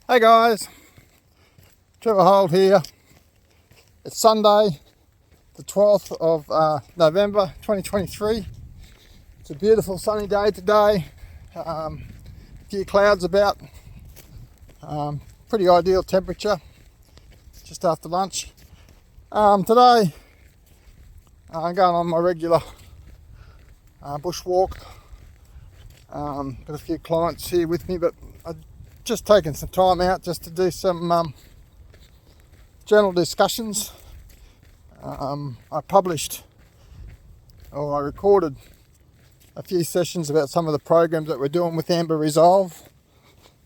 Hey guys, Trevor Hold here. It's Sunday, the 12th of November 2023. It's a beautiful sunny day today. A few clouds about. Pretty ideal temperature just after lunch. Today I'm going on my regular bushwalk. Got a few clients here with me, but I've just taken some time out just to do some general discussions. I recorded a few sessions about some of the programs that we're doing with Amber Resolve.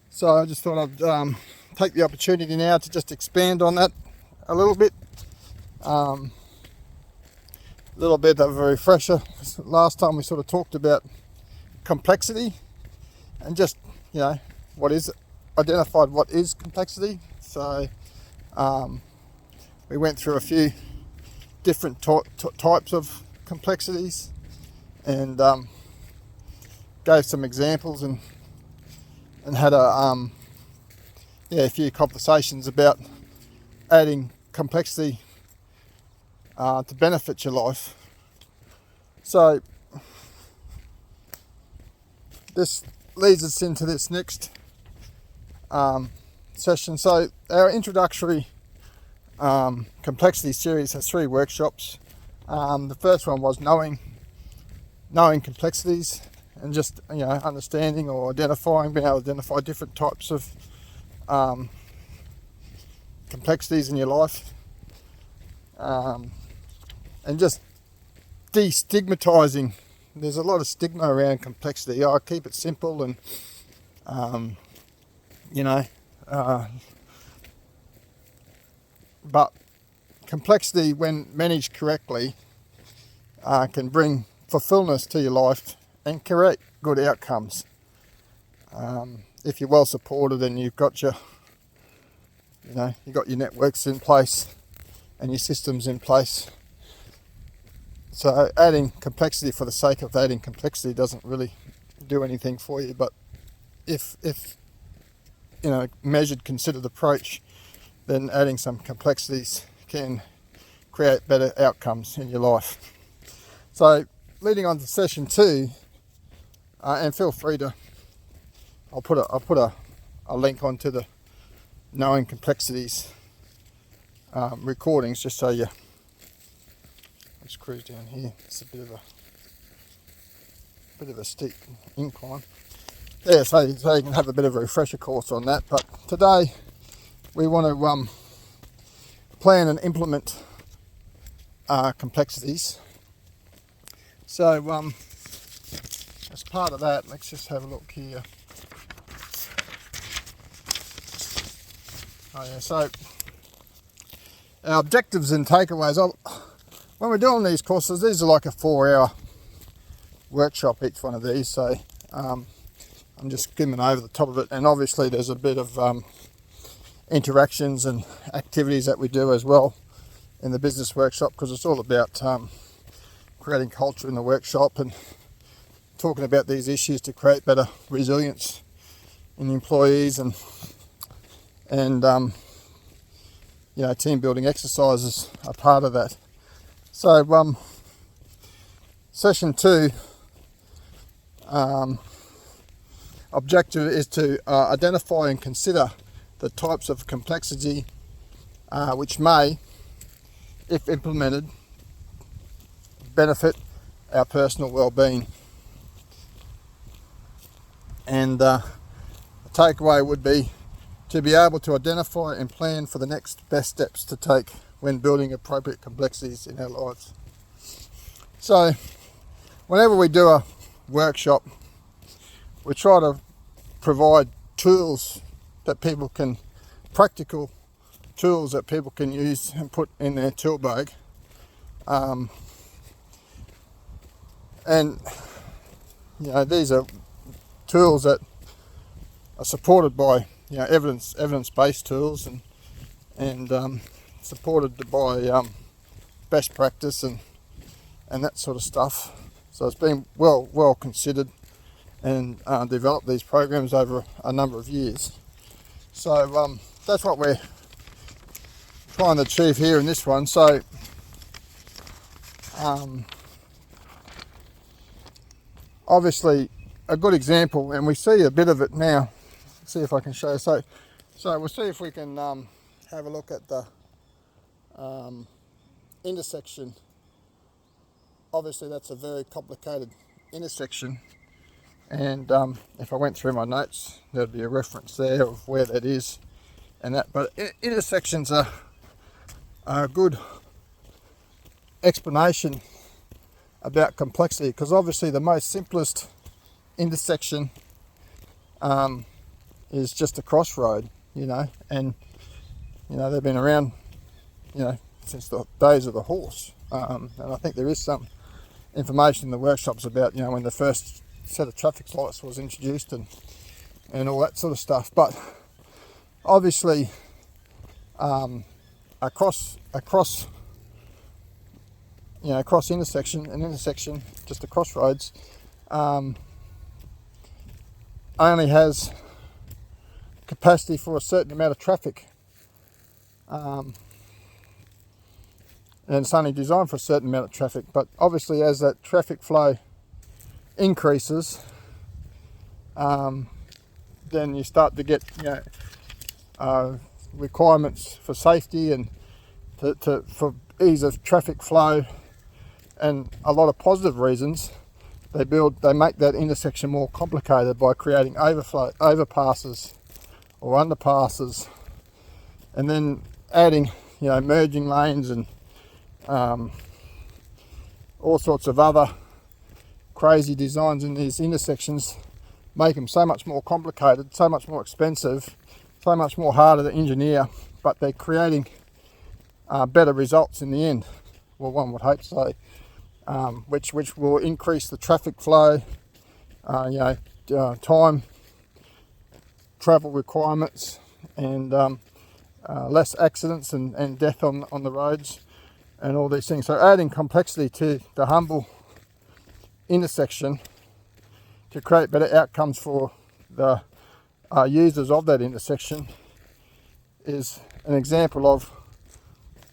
So I just thought I'd take the opportunity now to just expand on that a little bit. A little bit of a refresher. Last time we sort of talked about complexity and just, identified what is complexity. So we went through a few different types of complexities and gave some examples and had a few conversations about adding complexity to benefit your life. So this leads us into this next session. So our introductory complexity series has 3 workshops. The first one was knowing complexities and just understanding or identifying, being able to identify different types of complexities in your life, and just destigmatizing. There's a lot of stigma around complexity. I keep it simple and but complexity, when managed correctly, can bring fulfillment to your life and create good outcomes. If you're well supported and you've got your networks in place and your systems in place. So adding complexity for the sake of adding complexity doesn't really do anything for you. But if measured, considered approach, then adding some complexities can create better outcomes in your life. So leading on to session 2, and feel free to, I'll put a link onto the knowing complexities recordings, just so you. Let's cruise down here. It's a bit of a steep incline. Yeah, so you can have a bit of a refresher course on that. But today we want to plan and implement complexities. So as part of that, let's just have a look here. So our objectives and takeaways. When we're doing these courses, these are like a 4-hour workshop, each one of these. So I'm just skimming over the top of it, and obviously there's a bit of interactions and activities that we do as well in the business workshop, because it's all about creating culture in the workshop and talking about these issues to create better resilience in the employees and team building exercises are part of that. So session 2 objective is to identify and consider the types of complexity which may, if implemented, benefit our personal well-being. And the takeaway would be to be able to identify and plan for the next best steps to take when building appropriate complexities in our lives. So whenever we do a workshop, we try to provide tools that people can, practical tools that people can use and put in their tool bag. And these are tools that are supported by evidence-based tools and supported by best practice and that sort of stuff. So it's been well considered and developed these programs over a number of years. So that's what we're trying to achieve here in this one. So obviously a good example, and we see a bit of it now. Let's see if I can show you. So we'll see if we can have a look at the intersection. Obviously that's a very complicated intersection, and if I went through my notes there'd be a reference there of where that is and that. But intersections are a good explanation about complexity, because obviously the most simplest intersection is just a crossroad, and they've been around since the days of the horse, and I think there is some information in the workshops about when the first set of traffic lights was introduced and all that sort of stuff. But obviously across intersection, just the crossroads, only has capacity for a certain amount of traffic, and it's only designed for a certain amount of traffic. But obviously as that traffic flow increases, then you start to get requirements for safety and for ease of traffic flow, and a lot of positive reasons. They make that intersection more complicated by creating overpasses or underpasses, and then adding merging lanes and all sorts of other crazy designs in these intersections, make them so much more complicated, so much more expensive, so much more harder to engineer, but they're creating better results in the end. Well, one would hope so, which will increase the traffic flow, time, travel requirements, and less accidents and death on the roads and all these things. So adding complexity to the humble intersection to create better outcomes for the users of that intersection is an example of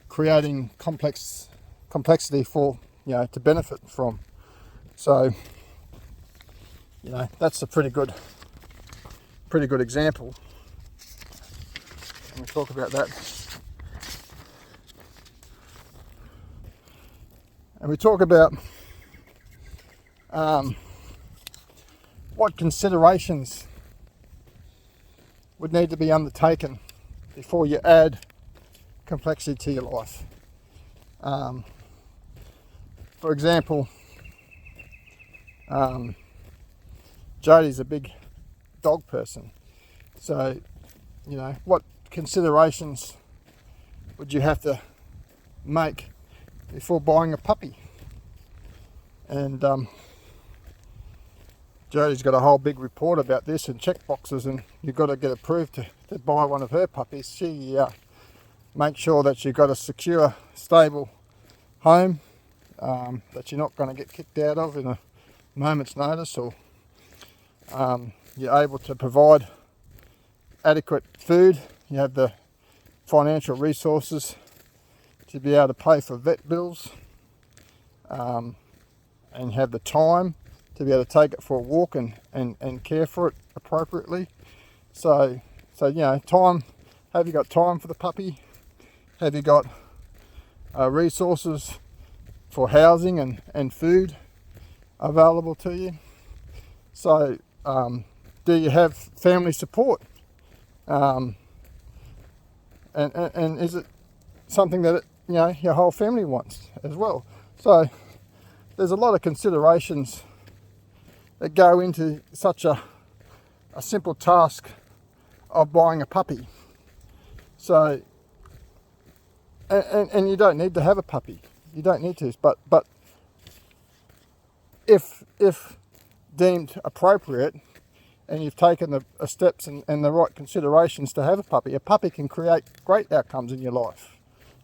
creating complexity for to benefit from. So that's a pretty good example, and we'll talk about that. And we talk about what considerations would need to be undertaken before you add complexity to your life. For example, Jodie's a big dog person, so what considerations would you have to make before buying a puppy? And Jodie's got a whole big report about this and check boxes, and you've got to get approved to buy one of her puppies. She makes sure that you've got a secure, stable home that you're not going to get kicked out of in a moment's notice, or you're able to provide adequate food. You have the financial resources to be able to pay for vet bills, and have the time to be able to take it for a walk and care for it appropriately. So time. Have you got time for the puppy? Have you got resources for housing and food available to you? So do you have family support? And is it something that your whole family wants as well? So there's a lot of considerations that go into such a simple task of buying a puppy. So and you don't need to have a puppy. You don't need to, but if deemed appropriate, and you've taken the steps and the right considerations to have a puppy can create great outcomes in your life.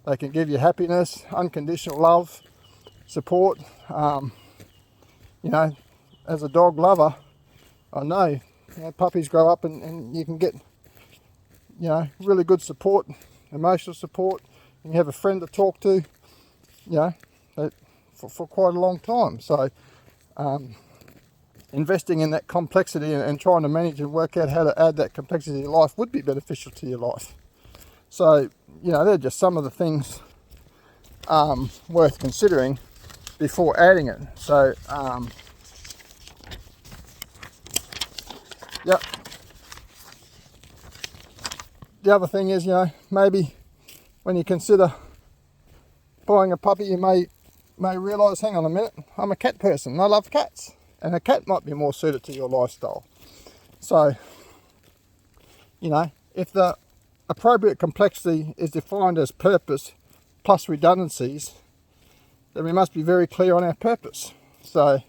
They can give you happiness, unconditional love, support. As a dog lover, I know, puppies grow up and you can get really good support, emotional support, and you have a friend to talk to, for quite a long time. So investing in that complexity and trying to manage and work out how to add that complexity to your life would be beneficial to your life. So, they're just some of the things worth considering before adding it. So, yep. The other thing is, maybe when you consider buying a puppy, you may realise, hang on a minute, I'm a cat person and I love cats, and a cat might be more suited to your lifestyle. So, if the appropriate complexity is defined as purpose plus redundancies, then we must be very clear on our purpose. So,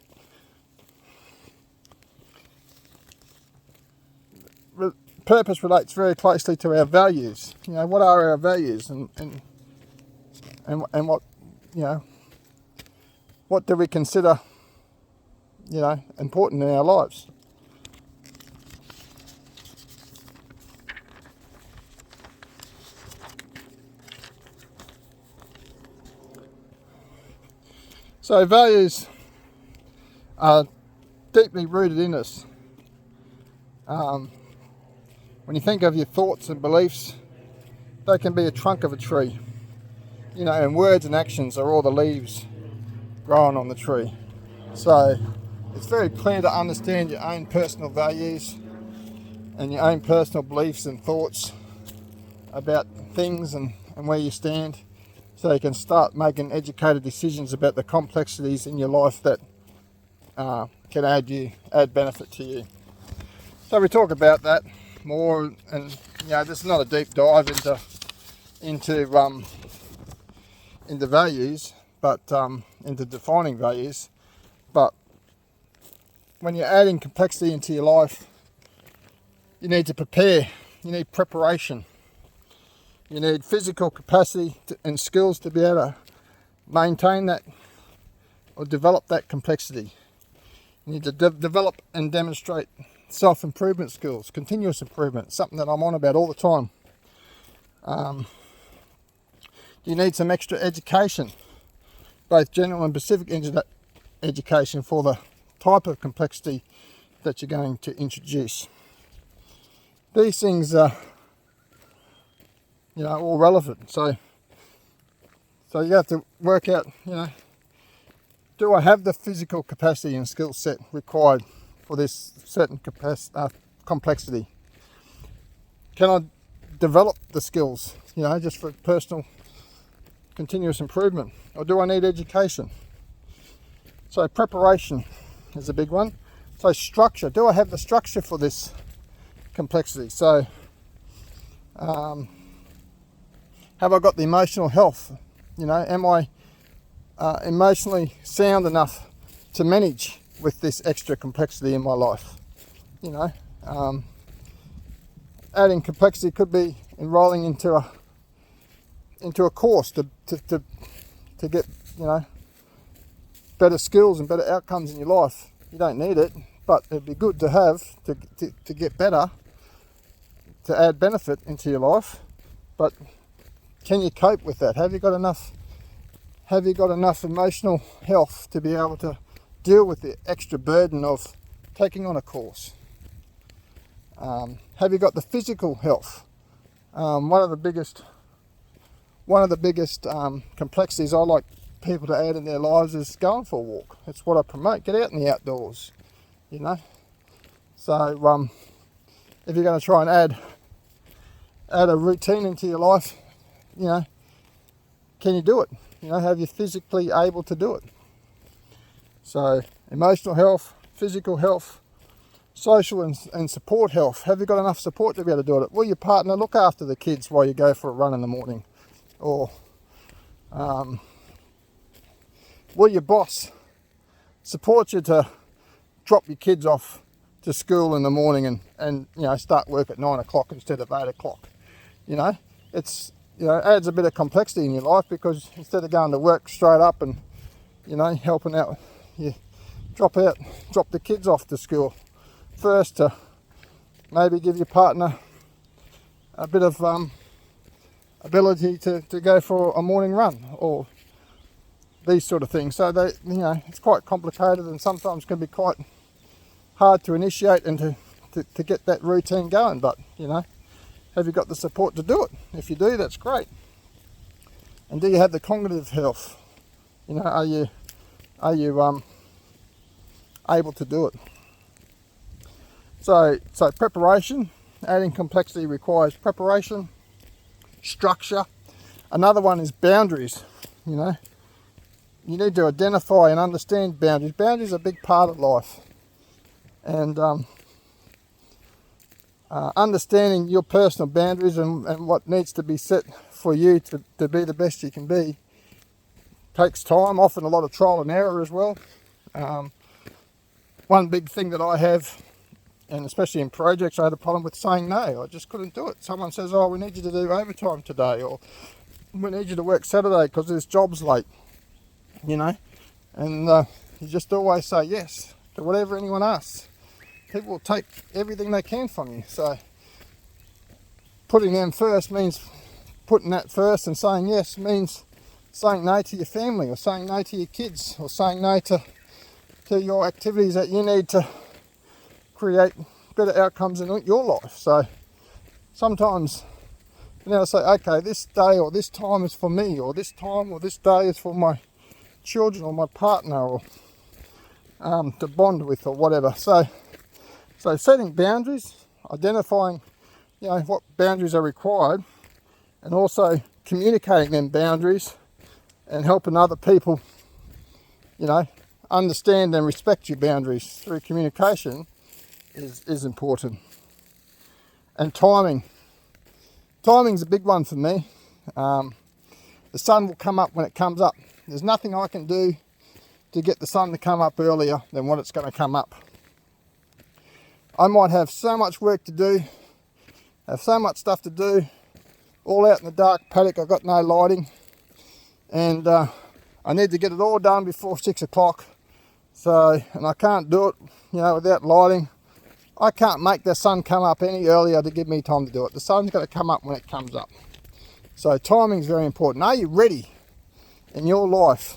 purpose relates very closely to our values. What are our values, and what what do we consider important in our lives? So values are deeply rooted in us. When you think of your thoughts and beliefs, they can be a trunk of a tree, and words and actions are all the leaves growing on the tree. So it's very clear to understand your own personal values and your own personal beliefs and thoughts about things and where you stand, so you can start making educated decisions about the complexities in your life that can add benefit to you. So we talk about that more, and this is not a deep dive into values, but into defining values. But when you're adding complexity into your life, you need to prepare. You need preparation. You need physical capacity and skills to be able to maintain that or develop that complexity. You need to develop and demonstrate self-improvement skills, continuous improvement, something that I'm on about all the time. You need some extra education, both general and specific education for the type of complexity that you're going to introduce. These things are all relevant. So you have to work out, do I have the physical capacity and skill set required for this certain complexity? Can I develop the skills, just for personal continuous improvement? Or do I need education? So preparation is a big one. So structure, do I have the structure for this complexity? So have I got the emotional health? Am I emotionally sound enough to manage with this extra complexity in my life? Adding complexity could be enrolling into a course to get better skills and better outcomes in your life. You don't need it, but it'd be good to have to get better, to add benefit into your life. But can you cope with that? Have you got enough emotional health to be able to deal with the extra burden of taking on a course? Have you got the physical health? One of the biggest complexities I like people to add in their lives is going for a walk. It's what I promote. Get out in the outdoors, So if you're going to try and add a routine into your life, can you do it? Have you physically able to do it? So emotional health, physical health, social and support health. Have you got enough support to be able to do it? Will your partner look after the kids while you go for a run in the morning? Or will your boss support you to drop your kids off to school in the morning and start work at 9 o'clock instead of 8 o'clock? It's adds a bit of complexity in your life, because instead of going to work straight up and helping out, you drop the kids off to school first to maybe give your partner a bit of ability to go for a morning run or these sort of things. So they, you know, it's quite complicated and sometimes can be quite hard to initiate and to get that routine going. But you know, have you got the support to do it? If you do, that's great. And do you have the cognitive health? You know, are you able to do it? So preparation, adding complexity requires preparation, structure. Another one is boundaries. You know, you need to identify and understand boundaries. Boundaries are a big part of life, and understanding your personal boundaries and what needs to be set for you to be the best you can be takes time, often a lot of trial and error as well. One big thing that I have, and especially in projects, I had a problem with saying no. I just couldn't do it. Someone says, oh, we need you to do overtime today, or we need you to work Saturday because this job's late, you know, and you just always say yes to whatever anyone asks. People will take everything they can from you. So putting them first means putting that first, and saying yes means saying no to your family, or saying no to your kids, or saying no to your activities that you need to create better outcomes in your life. So sometimes you know, say, okay, this day or this time is for me, or this time or this day is for my children or my partner, or to bond with, or whatever. So setting boundaries, identifying, you know, what boundaries are required, and also communicating them boundaries and helping other people, you know, understand and respect your boundaries through communication is important. And timing. Timing's a big one for me. The sun will come up when it comes up. There's nothing I can do to get the sun to come up earlier than what it's going to come up. I might have so much work to do, have so much stuff to do, all out in the dark paddock. I've got no lighting, and I need to get it all done before 6 o'clock. So, and I can't do it, you know, without lighting. I can't make the sun come up any earlier to give me time to do it. The sun's got to come up when it comes up. So timing is very important. Are you ready in your life?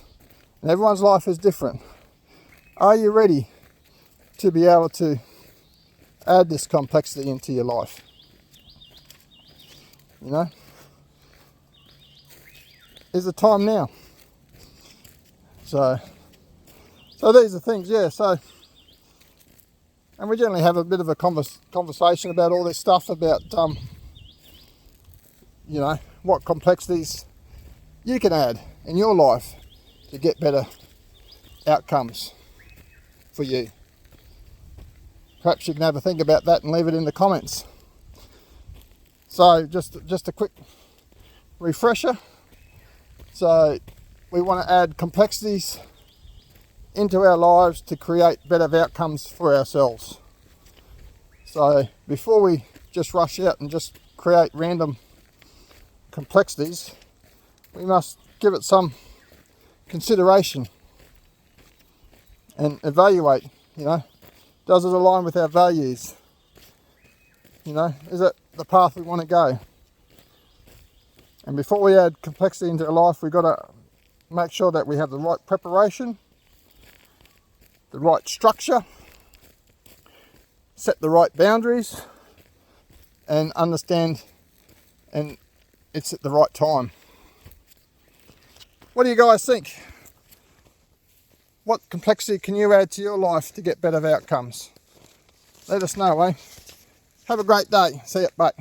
And everyone's life is different. Are you ready to be able to add this complexity into your life? You know, is the time now? So these are things, yeah. So, and we generally have a bit of a conversation about all this stuff, about you know, what complexities you can add in your life to get better outcomes for you. Perhaps you can have a think about that and leave it in the comments. So just a quick refresher. So we want to add complexities into our lives to create better outcomes for ourselves. So before we just rush out and just create random complexities, we must give it some consideration and evaluate, you know, does it align with our values? You know, is it the path we want to go? And before we add complexity into our life, we've got to make sure that we have the right preparation, the right structure, set the right boundaries, and understand, and it's at the right time. What do you guys think? What complexity can you add to your life to get better outcomes? Let us know, eh? Have a great day. See you. Bye.